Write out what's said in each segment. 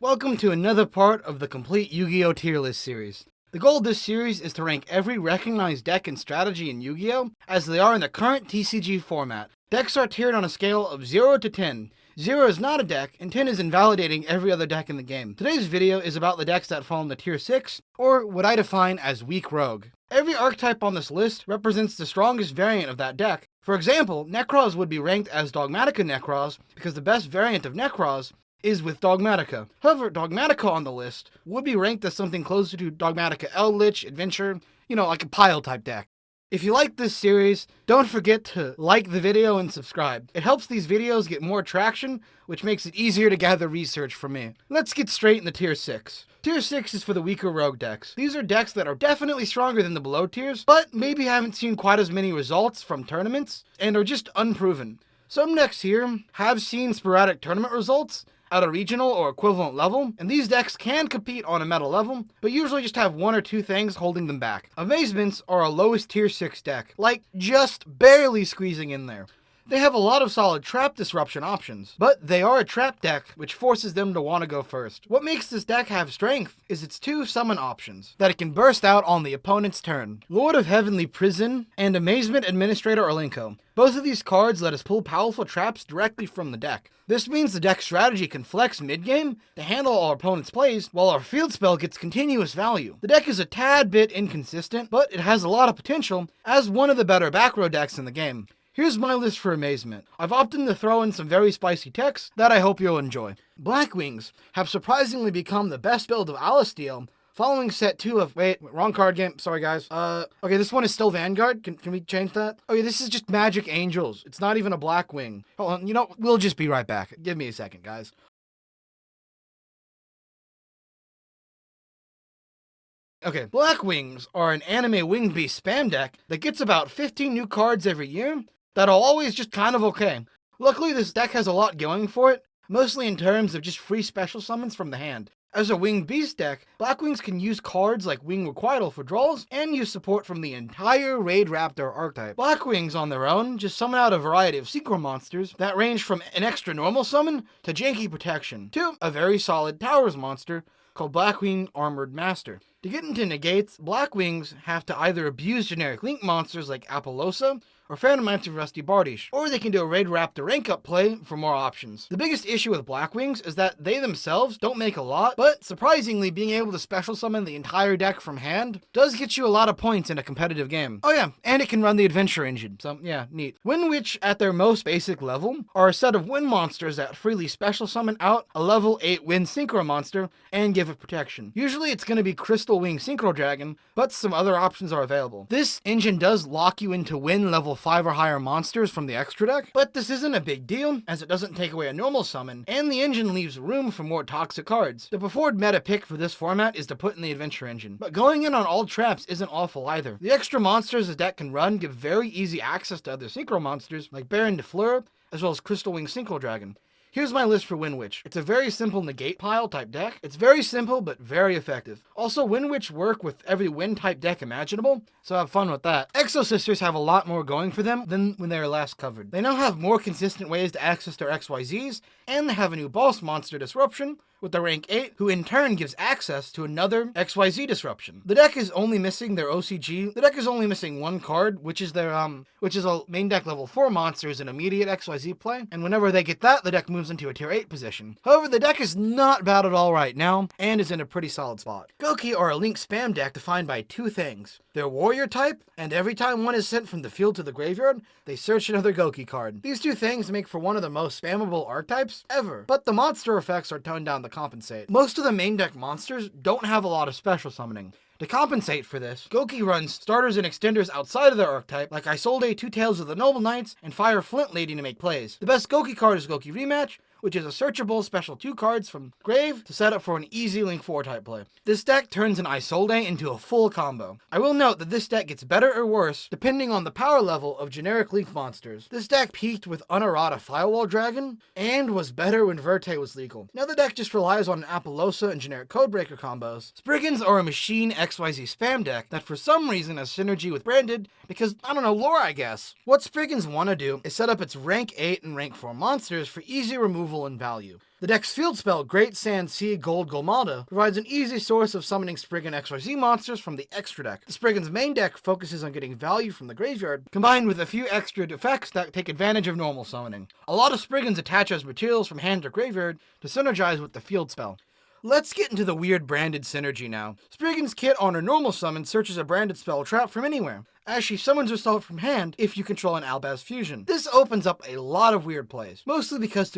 Welcome to another part of the complete Yu-Gi-Oh! Tier list series. The goal of this series is to rank every recognized deck and strategy in Yu-Gi-Oh! As they are in the current TCG format. Decks are tiered on a scale of 0 to 10. 0 is not a deck, and 10 is invalidating every other deck in the game. Today's video is about the decks that fall in the tier 6, or what I define as weak rogue. Every archetype on this list represents the strongest variant of that deck. For example, Necros would be ranked as Dogmatica Necros because the best variant of Necros is with Dogmatica. However, Dogmatica on the list would be ranked as something closer to Dogmatica Eldritch, Adventure, like a pile type deck. If you like this series, don't forget to like the video and subscribe. It helps these videos get more traction, which makes it easier to gather research from me. Let's get straight into tier 6. Tier 6 is for the weaker rogue decks. These are decks that are definitely stronger than the below tiers, but maybe haven't seen quite as many results from tournaments, and are just unproven. Some decks here have seen sporadic tournament results at a regional or equivalent level, and these decks can compete on a meta level, but usually just have one or two things holding them back. Amazements are a lowest tier 6 deck, like just barely squeezing in there. They have a lot of solid trap disruption options, but they are a trap deck, which forces them to want to go first. What makes this deck have strength is its two summon options, that it can burst out on the opponent's turn. Lord of Heavenly Prison and Amazement Administrator Orlinko. Both of these cards let us pull powerful traps directly from the deck. This means the deck strategy can flex mid-game to handle our opponent's plays, while our field spell gets continuous value. The deck is a tad bit inconsistent, but it has a lot of potential as one of the better back row decks in the game. Here's my list for Amazement. I've opted to throw in some very spicy techs that I hope you'll enjoy. Blackwings have surprisingly become the best build of Alistair, following set 2 of... Wait, wrong card game. Sorry, guys. Okay, this one is still Vanguard. Can we change that? Okay, this is just Magic Angels. It's not even a Blackwing. Hold on, we'll just be right back. Give me a second, guys. Okay, Blackwings are an anime winged beast spam deck that gets about 15 new cards every year that are always just kind of okay. Luckily, this deck has a lot going for it, mostly in terms of just free special summons from the hand. As a winged beast deck, Blackwings can use cards like Wing Requital for draws, and use support from the entire Raid Raptor archetype. Blackwings on their own just summon out a variety of synchro monsters that range from an extra normal summon to janky protection, to a very solid Towers monster called Blackwing Armored Master. To get into negates, Blackwings have to either abuse generic link monsters like Apollosa or Phantom Knights of Rusty Bardish, or they can do a Raid Raptor rank up play for more options. The biggest issue with Blackwings is that they themselves don't make a lot, but surprisingly being able to special summon the entire deck from hand does get you a lot of points in a competitive game. Oh yeah, and it can run the Adventure engine, so yeah, neat. Wind Witch at their most basic level are a set of wind monsters that freely special summon out a level 8 wind synchro monster and give it protection. Usually it's going to be Crystal Wing Synchro Dragon, but some other options are available. This engine does lock you into win level 5 or higher monsters from the extra deck, but this isn't a big deal as it doesn't take away a normal summon, and the engine leaves room for more toxic cards. The preferred meta pick for this format is to put in the Adventure engine, but going in on all traps isn't awful either. The extra monsters the deck can run give very easy access to other synchro monsters like Baron de Fleur, as well as Crystal Wing Synchro Dragon. Here's my list for Wind Witch. It's a very simple negate pile type deck. It's very simple, but very effective. Also, Wind Witch work with every wind type deck imaginable, so have fun with that. Exo Sisters have a lot more going for them than when they were last covered. They now have more consistent ways to access their XYZs, and they have a new boss monster Disruption with the rank 8, who in turn gives access to another XYZ disruption. The deck is only missing their OCG. The deck is only missing one card, which is their which is a main deck level 4 monster is an immediate XYZ play, and whenever they get that, the deck moves into a tier 8 position. However, the deck is not bad at all right now, and is in a pretty solid spot. Goki are a link spam deck defined by two things. They're warrior type, and every time one is sent from the field to the graveyard, they search another Goki card. These two things make for one of the most spammable archetypes ever, but the monster effects are toned down to compensate. Most of the main deck monsters don't have a lot of special summoning. To compensate for this, Goki runs starters and extenders outside of their archetype, like Isolde, Two Tails of the Noble Knights, and Fire Flint Lady to make plays. The best Goki card is Goki Rematch, which is a searchable special 2 cards from Grave to set up for an easy Link 4 type play. This deck turns an Isolde into a full combo. I will note that this deck gets better or worse depending on the power level of generic Link monsters. This deck peaked with Unarata Firewall Dragon, and was better when Verte was legal. Now the deck just relies on Apollosa and generic Codebreaker combos. Spriggans are a machine XYZ spam deck that for some reason has synergy with Branded because, I don't know, lore I guess. What Spriggans want to do is set up its rank 8 and rank 4 monsters for easy removal removal and value. The deck's field spell, Great Sand Sea Gold Golmada, provides an easy source of summoning Spriggan XYZ monsters from the extra deck. The Spriggan's main deck focuses on getting value from the graveyard, combined with a few extra effects that take advantage of normal summoning. A lot of Spriggans attach as materials from hand or graveyard to synergize with the field spell. Let's get into the weird branded synergy now. Spriggan's Kit on her normal summon searches a branded spell trap from anywhere, as she summons herself from hand if you control an Albaz fusion. This opens up a lot of weird plays, mostly because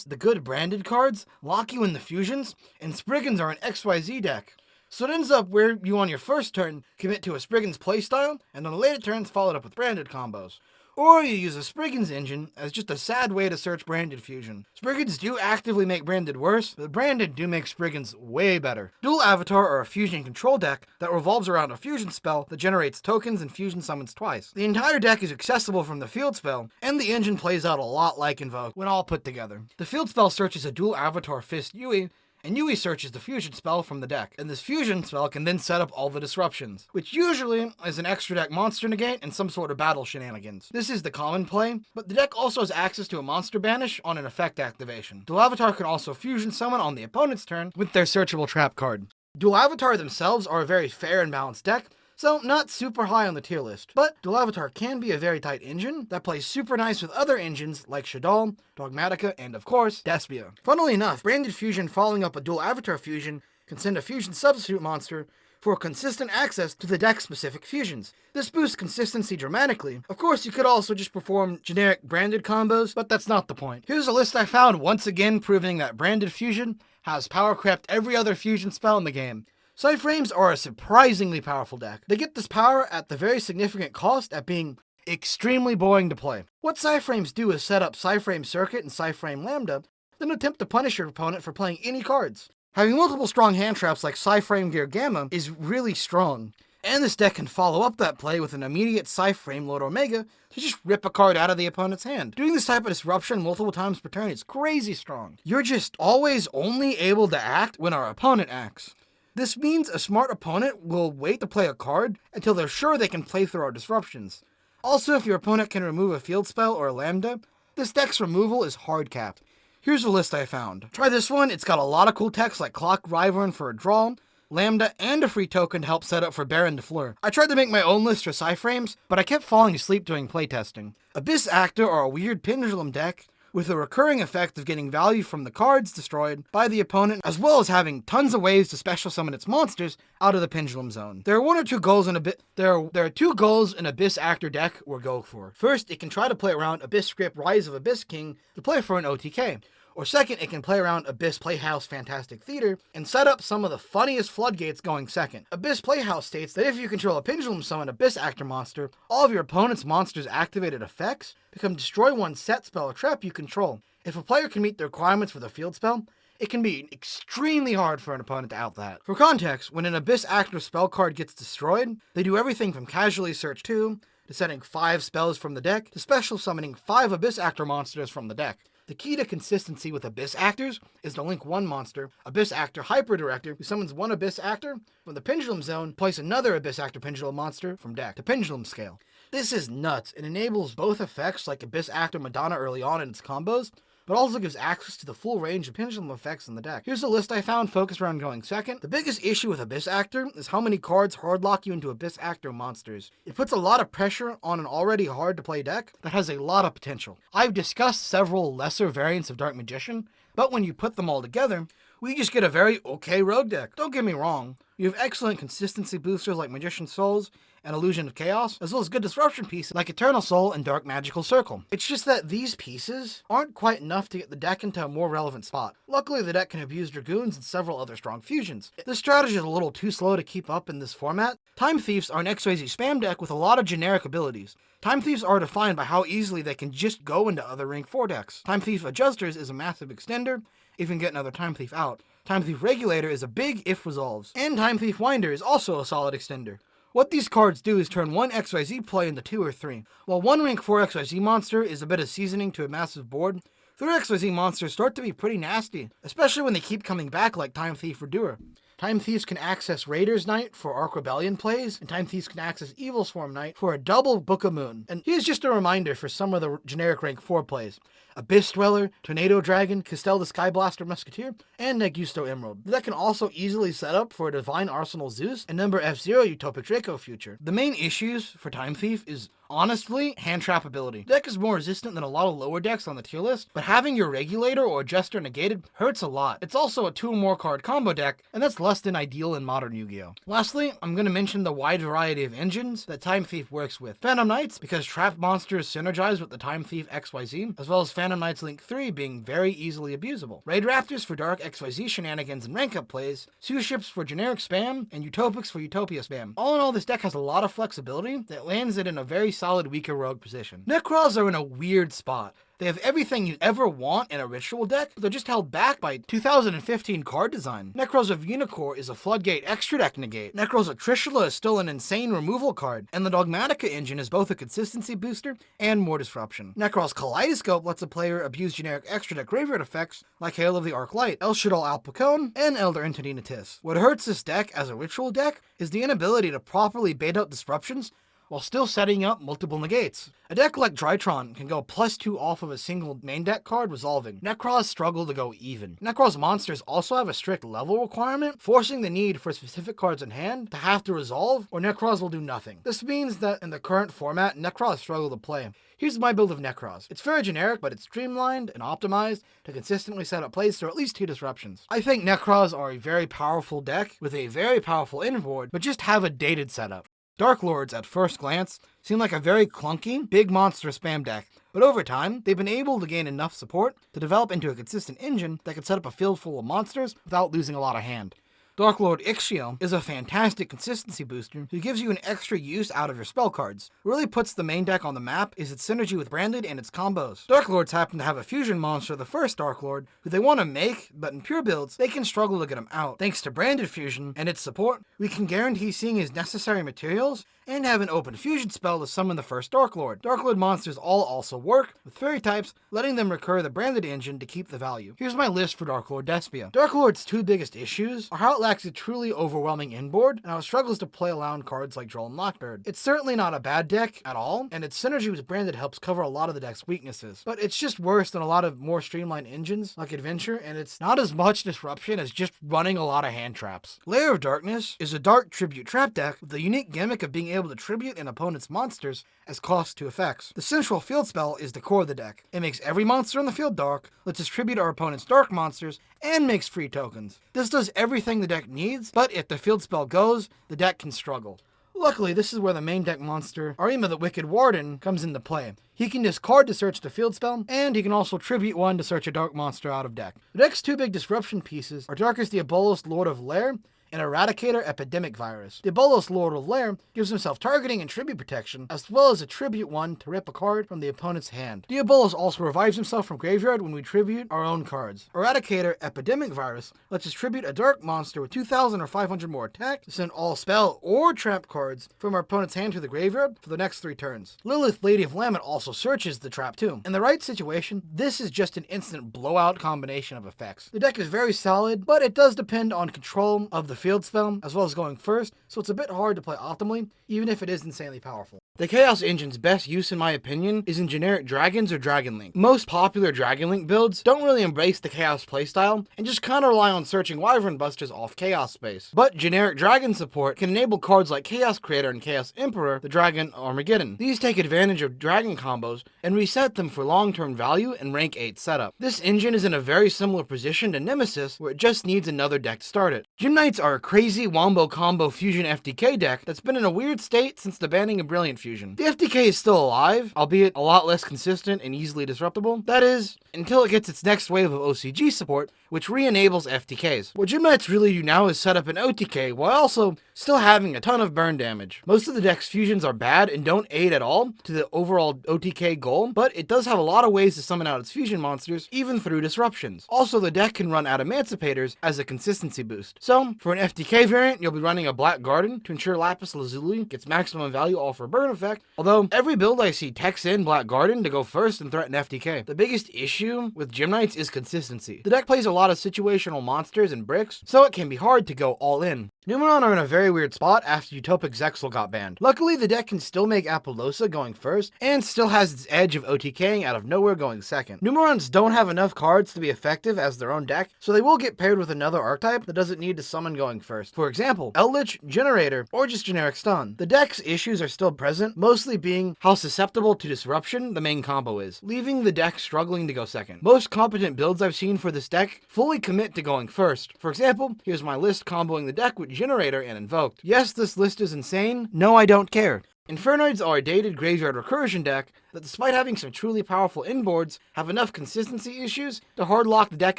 the good branded cards lock you in the fusions, and Spriggans are an XYZ deck. So it ends up where you on your first turn commit to a Spriggan's playstyle, and on the later turns follow it up with branded combos. Or you use a Spriggan's engine as just a sad way to search branded fusion. Spriggans do actively make branded worse, but branded do make Spriggans way better. Dual Avatar are a fusion control deck that revolves around a fusion spell that generates tokens and fusion summons twice. The entire deck is accessible from the field spell, and the engine plays out a lot like Invoke when all put together. The field spell searches a dual Avatar Fist Yui, and Yui searches the fusion spell from the deck, and this fusion spell can then set up all the disruptions, which usually is an extra deck monster negate and some sort of battle shenanigans. This is the common play, but the deck also has access to a monster banish on an effect activation. Dual Avatar can also fusion summon on the opponent's turn with their searchable trap card. Dual Avatar themselves are a very fair and balanced deck, so not super high on the tier list, but Dual Avatar can be a very tight engine that plays super nice with other engines like Shaddoll, Dogmatica, and of course, Despia. Funnily enough, branded fusion following up a Dual Avatar fusion can send a fusion substitute monster for consistent access to the deck-specific fusions. This boosts consistency dramatically. Of course, you could also just perform generic branded combos, but that's not the point. Here's a list I found once again proving that branded fusion has power crept every other fusion spell in the game. Psyframes are a surprisingly powerful deck. They get this power at the very significant cost at being extremely boring to play. What Psyframes do is set up Psyframe Circuit and Psyframe Lambda, then attempt to punish your opponent for playing any cards. Having multiple strong hand traps like Psyframe Gear Gamma is really strong, and this deck can follow up that play with an immediate Psyframe Lord Omega to just rip a card out of the opponent's hand. Doing this type of disruption multiple times per turn is crazy strong. You're just always only able to act when our opponent acts. This means a smart opponent will wait to play a card until they're sure they can play through our disruptions. Also, if your opponent can remove a field spell or a Lambda, this deck's removal is hard capped. Here's a list I found. Try this one. It's got a lot of cool text like Clock Wyvern for a draw, Lambda, and a free token to help set up for Baron de Fleur. I tried to make my own list for Psyframes, but I kept falling asleep doing playtesting. Abyss Actor are a weird pendulum deck with a recurring effect of getting value from the cards destroyed by the opponent, as well as having tons of ways to special summon its monsters out of the pendulum zone. There are two goals in Abyss Actor deck we'll go for. First, it can try to play around Abyss Script Rise of Abyss King to play for an OTK. Or second, it can play around Abyss Playhouse Fantastic Theater and set up some of the funniest floodgates going second. Abyss Playhouse states that if you control a pendulum summon Abyss Actor monster, all of your opponent's monsters' activated effects become destroy one set spell or trap you control. If a player can meet the requirements for the field spell, it can be extremely hard for an opponent to out that. For context, when an Abyss Actor spell card gets destroyed, they do everything from casually search 2, to setting 5 spells from the deck, to special summoning 5 Abyss Actor monsters from the deck. The key to consistency with Abyss Actors is to link one monster, Abyss Actor Hyper Director, who summons one Abyss Actor from the Pendulum Zone, place another Abyss Actor Pendulum monster from deck to Pendulum Scale. This is nuts. It enables both effects like Abyss Actor Madonna early on in its combos, but also gives access to the full range of pendulum effects in the deck. Here's a list I found focused around going second. The biggest issue with Abyss Actor is how many cards hardlock you into Abyss Actor monsters. It puts a lot of pressure on an already hard to play deck that has a lot of potential. I've discussed several lesser variants of Dark Magician, but when you put them all together, we just get a very okay rogue deck. Don't get me wrong, you have excellent consistency boosters like Magician's Souls and Illusion of Chaos, as well as good disruption pieces like Eternal Soul and Dark Magical Circle. It's just that these pieces aren't quite enough to get the deck into a more relevant spot. Luckily, the deck can abuse Dragoons and several other strong fusions. This strategy is a little too slow to keep up in this format. Time Thieves are an XYZ spam deck with a lot of generic abilities. Time Thieves are defined by how easily they can just go into other rank 4 decks. Time Thief Adjusters is a massive extender, if you can get another Time Thief out. Time Thief Regulator is a big if resolves. And Time Thief Winder is also a solid extender. What these cards do is turn one XYZ play into 2 or 3. While one rank 4 XYZ monster is a bit of seasoning to a massive board, 3 XYZ monsters start to be pretty nasty, especially when they keep coming back like Time Thief Redoer. Time Thieves can access Raiders Knight for Ark Rebellion plays, and Time Thieves can access Evil Swarm Knight for a double Book of Moon. And here's just a reminder for some of the generic rank 4 plays. Abyss Dweller, Tornado Dragon, Castel the Skyblaster Musketeer, and Negusto Emerald. The deck can also easily set up for a Divine Arsenal Zeus and number F0 Utopic Draco future. The main issues for Time Thief is honestly hand trap ability. The deck is more resistant than a lot of lower decks on the tier list, but having your Regulator or Adjuster negated hurts a lot. It's also a 2 or more card combo deck, and that's less than ideal in modern Yu-Gi-Oh! Lastly, I'm going to mention the wide variety of engines that Time Thief works with. Phantom Knights, because trap monsters synergize with the Time Thief XYZ, as well as Phantom Knights Link 3 being very easily abusable. Raid Raptors for dark XYZ shenanigans and rank up plays, Sue Ships for generic spam, and Utopics for Utopia spam. All in all, this deck has a lot of flexibility that lands it in a very solid weaker rogue position. Necros are in a weird spot. They have everything you'd ever want in a ritual deck, but they're just held back by 2015 card design. Necros of Unicorn is a Floodgate extra deck negate. Necros of Trishula is still an insane removal card, and the Dogmatica engine is both a consistency booster and more disruption. Necros Kaleidoscope lets a player abuse generic extra deck graveyard effects like Hail of the Arc Light, El Shaddai Al Pacone, and Elder Entadina Tis. What hurts this deck as a ritual deck is the inability to properly bait out disruptions while still setting up multiple negates. A deck like Drytron can go +2 off of a single main deck card resolving. Necros struggle to go even. Necros monsters also have a strict level requirement, forcing the need for specific cards in hand to have to resolve, or Necros will do nothing. This means that in the current format, Necros struggle to play. Here's my build of Necros. It's very generic, but it's streamlined and optimized to consistently set up plays through at least 2 disruptions. I think Necros are a very powerful deck with a very powerful inboard, but just have a dated setup. Dark Lords, at first glance, seem like a very clunky, big monster spam deck, but over time, they've been able to gain enough support to develop into a consistent engine that can set up a field full of monsters without losing a lot of hand. Dark Lord Yugioh is a fantastic consistency booster who gives you an extra use out of your spell cards. What really puts the main deck on the map is its synergy with Branded and its combos. Dark Lords happen to have a fusion monster, the first Dark Lord, who they want to make, but in pure builds, they can struggle to get him out. Thanks to Branded Fusion and its support, we can guarantee seeing his necessary materials and have an open fusion spell to summon the first Dark Lord. Dark Lord monsters all also work with fairy types, letting them recur the Branded engine to keep the value. Here's my list for Dark Lord Despia. Dark Lord's 2 biggest issues are how it lacks a truly overwhelming inboard, and how it struggles to play around cards like Droll and Lockbird. It's certainly not a bad deck at all, and its synergy with Branded helps cover a lot of the deck's weaknesses, but it's just worse than a lot of more streamlined engines like Adventure, and it's not as much disruption as just running a lot of hand traps. Lair of Darkness is a dark tribute trap deck with the unique gimmick of being able to tribute an opponent's monsters as costs to effects. The central field spell is the core of the deck. It makes every monster in the field dark, lets us tribute our opponent's dark monsters, and makes free tokens. This does everything the deck needs, but if the field spell goes, the deck can struggle. Luckily, this is where the main deck monster, Arima the Wicked Warden, comes into play. He can discard to search the field spell, and he can also tribute 1 to search a dark monster out of deck. The deck's 2 big disruption pieces are Darkus Diabolos, Lord of Lair, and Eradicator Epidemic Virus. Diabolos, Lord of Lair, gives himself targeting and tribute protection, as well as a tribute 1 to rip a card from the opponent's hand. Diabolos also revives himself from graveyard when we tribute our own cards. Eradicator Epidemic Virus lets us tribute a dark monster with 2,000 or 500 more attack to send all spell or trap cards from our opponent's hand to the graveyard for the next 3 turns. Lilith, Lady of Lamet, also searches the trap too. In the right situation, this is just an instant blowout combination of effects. The deck is very solid, but it does depend on control of the field spell, as well as going first, so it's a bit hard to play optimally, even if it is insanely powerful. The Chaos Engine's best use, in my opinion, is in generic Dragons or Dragon Link. Most popular Dragon Link builds don't really embrace the Chaos playstyle, and just kinda rely on searching Wyvern Busters off Chaos space. But generic Dragon support can enable cards like Chaos Creator and Chaos Emperor, the Dragon Armageddon. These take advantage of Dragon combos and reset them for long-term value and rank 8 setup. This engine is in a very similar position to Nemesis, where it just needs another deck to start it. Gym Knights are a crazy wombo combo fusion FTK deck that's been in a weird state since the banning of Brilliant Fusion. The FTK is still alive, albeit a lot less consistent and easily disruptible. That is, until it gets its next wave of OCG support, which re-enables FTKs. What Gym Knights really do now is set up an OTK while also still having a ton of burn damage. Most of the deck's fusions are bad and don't aid at all to the overall OTK goal, but it does have a lot of ways to summon out its fusion monsters, even through disruptions. Also, the deck can run Adamanticators as a consistency boost. So, for an FTK variant, you'll be running a Black Garden to ensure Lapis Lazuli gets maximum value off her burn effect, although every build I see techs in Black Garden to go first and threaten FTK. The biggest issue with Gym Knights is consistency. The deck plays a lot of situational monsters and bricks, so it can be hard to go all in. Numeron are in a very weird spot after Utopic Zexal got banned. Luckily, the deck can still make Apollousa going first, and still has its edge of OTKing out of nowhere going second. Numerons don't have enough cards to be effective as their own deck, so they will get paired with another archetype that doesn't need to summon going first. For example, Eldritch, Generator, or just generic stun. The deck's issues are still present, mostly being how susceptible to disruption the main combo is, leaving the deck struggling to go second. Most competent builds I've seen for this deck fully commit to going first. For example, here's my list comboing the deck with Generator and Invoked. Yes, this list is insane. No, I don't care. Infernoids are a dated graveyard recursion deck that, despite having some truly powerful inboards, have enough consistency issues to hardlock the deck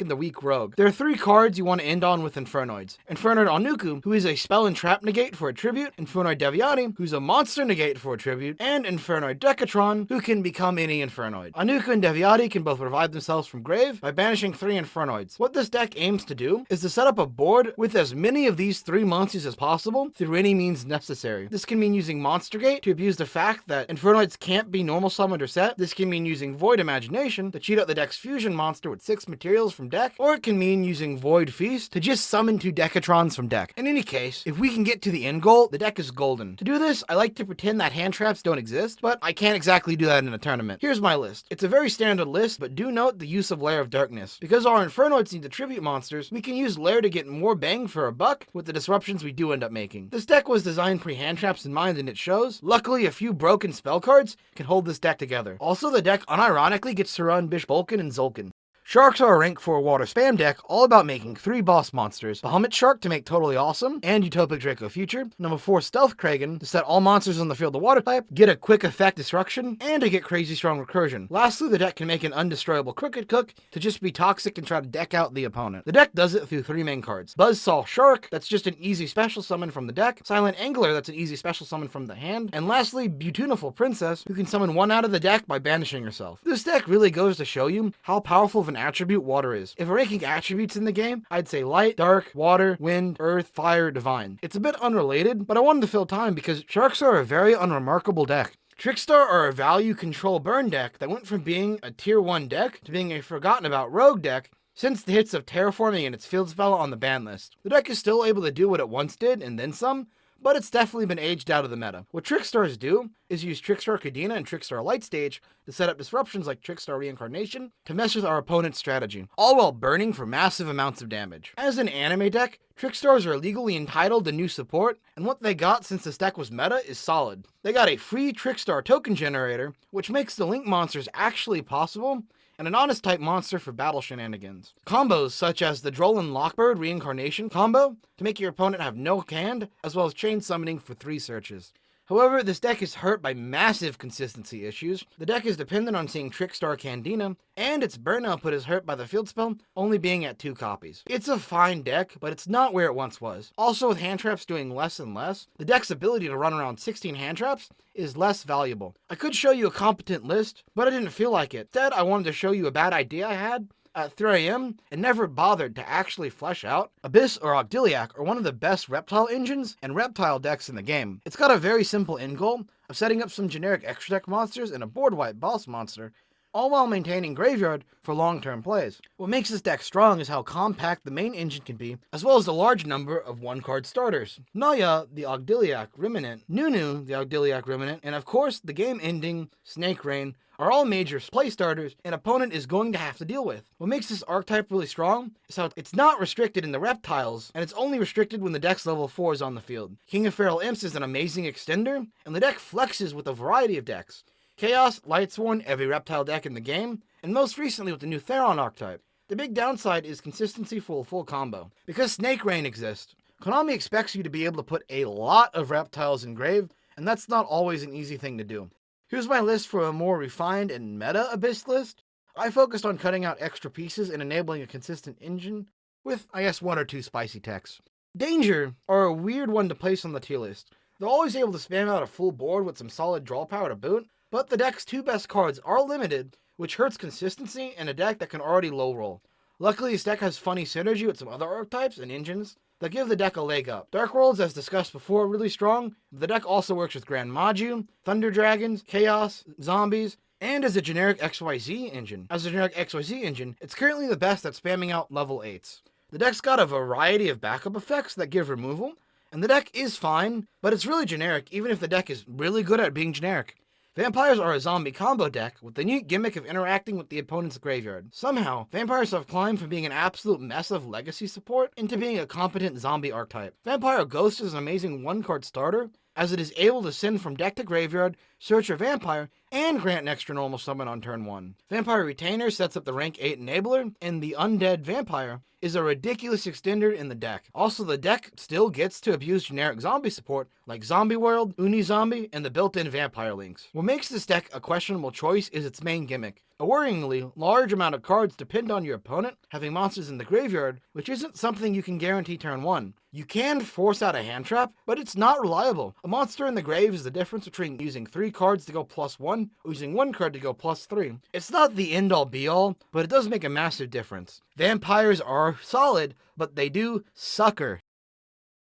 in the weak rogue. There are 3 cards you want to end on with Infernoids. Infernoid Anuku, who is a spell and trap negate for a tribute, Infernoid Deviati, who's a monster negate for a tribute, and Infernoid Decatron, who can become any Infernoid. Anuku and Deviati can both revive themselves from grave by banishing 3 Infernoids. What this deck aims to do is to set up a board with as many of these 3 monsters as possible through any means necessary. This can mean using Monster Gate to abuse the fact that Infernoids can't be normal summoned or set. This can mean using Void Imagination to cheat out the deck's fusion monster with 6 materials from deck, or it can mean using Void Feast to just summon 2 Decatrons from deck. In any case, if we can get to the end goal, the deck is golden. To do this, I like to pretend that hand traps don't exist, but I can't exactly do that in a tournament. Here's my list. It's a very standard list, but do note the use of Lair of Darkness. Because our Infernoids need to tribute monsters, we can use Lair to get more bang for our buck with the disruptions we do end up making. This deck was designed pre-hand traps in mind, and it shows. Luckily, a few broken spell cards can hold this deck together. Also, the deck unironically gets to run Bishbolkin and Zolkin. Sharks are a rank 4 water spam deck all about making 3 boss monsters. Bahamut Shark to make Totally Awesome and Utopic Draco Future. Number 4 Stealth Kragan to set all monsters on the field of water type, get a quick effect destruction, and to get crazy strong recursion. Lastly, the deck can make an undestroyable Crooked Cook to just be toxic and try to deck out the opponent. The deck does it through 3 main cards. Buzzsaw Shark, that's just an easy special summon from the deck. Silent Angler, that's an easy special summon from the hand. And lastly, Beautiful Princess, who can summon 1 out of the deck by banishing herself. This deck really goes to show you how powerful of an attribute water is. If we're ranking attributes in the game, I'd say light, dark, water, wind, earth, fire, divine. It's a bit unrelated, but I wanted to fill time because sharks are a very unremarkable deck. Trickstar are a value control burn deck that went from being a tier 1 deck to being a forgotten about rogue deck since the hits of Terraforming and its field spell on the ban list. The deck is still able to do what it once did and then some, but it's definitely been aged out of the meta. What Trickstars do is use Trickstar Kadena and Trickstar Lightstage to set up disruptions like Trickstar Reincarnation to mess with our opponent's strategy, all while burning for massive amounts of damage. As an anime deck, Trickstars are legally entitled to new support, and what they got since this deck was meta is solid. They got a free Trickstar token generator, which makes the Link monsters actually possible, and an honest type monster for battle shenanigans. Combos such as the Drollin Lockbird Reincarnation combo to make your opponent have no hand, as well as chain summoning for 3 searches. However, this deck is hurt by massive consistency issues. The deck is dependent on seeing Trickstar Candina, and its burn output is hurt by the field spell only being at 2 copies. It's a fine deck, but it's not where it once was. Also, with hand traps doing less and less, the deck's ability to run around 16 hand traps is less valuable. I could show you a competent list, but I didn't feel like it. Instead, I wanted to show you a bad idea I had at 3 AM and never bothered to actually flesh out. Abyss or Ogdiliac are one of the best reptile engines and reptile decks in the game. It's got a very simple end goal of setting up some generic extra deck monsters and a board wipe boss monster, all while maintaining graveyard for long-term plays. What makes this deck strong is how compact the main engine can be, as well as the large number of 1-card starters. Naya, the Ogdiliac Remnant, Nunu, the Ogdiliac Remnant, and of course the game-ending Snake Rain are all major play starters an opponent is going to have to deal with. What makes this archetype really strong is how it's not restricted in the reptiles, and it's only restricted when the deck's level 4 is on the field. King of Feral Imps is an amazing extender, and the deck flexes with a variety of decks. Chaos, Lightsworn, every reptile deck in the game, and most recently with the new Theron archetype. The big downside is consistency for a full combo. Because Snake Rain exists, Konami expects you to be able to put a lot of reptiles in grave, and that's not always an easy thing to do. Here's my list for a more refined and meta Abyss list. I focused on cutting out extra pieces and enabling a consistent engine with, I guess, 1 or 2 spicy techs. Danger are a weird one to place on the tier list. They're always able to spam out a full board with some solid draw power to boot, but the deck's 2 best cards are limited, which hurts consistency in a deck that can already low roll. Luckily, this deck has funny synergy with some other archetypes and engines, that give the deck a leg up. Dark Worlds, as discussed before, are really strong. The deck also works with Grand Maju, Thunder Dragons, Chaos, Zombies, and as a generic XYZ engine. As a generic XYZ engine, it's currently the best at spamming out level 8s. The deck's got a variety of backup effects that give removal, and the deck is fine, but it's really generic even if the deck is really good at being generic. Vampires are a zombie combo deck with the neat gimmick of interacting with the opponent's graveyard. Somehow, vampires have climbed from being an absolute mess of legacy support into being a competent zombie archetype. Vampire Ghost is an amazing one-card starter, as it is able to send from deck to graveyard, search a vampire, and grant an extra normal summon on turn 1. Vampire Retainer sets up the rank 8 enabler, and the Undead Vampire is a ridiculous extender in the deck. Also, the deck still gets to abuse generic zombie support like Zombie World, Uni-Zombie, and the built-in vampire links. What makes this deck a questionable choice is its main gimmick. A worryingly large amount of cards depend on your opponent having monsters in the graveyard, which isn't something you can guarantee turn 1. You can force out a hand trap, but it's not reliable. A monster in the grave is the difference between using 3 cards to go +1 or using 1 card to go +3. It's not the end-all be-all, but it does make a massive difference. Vampires are solid, but they do sucker.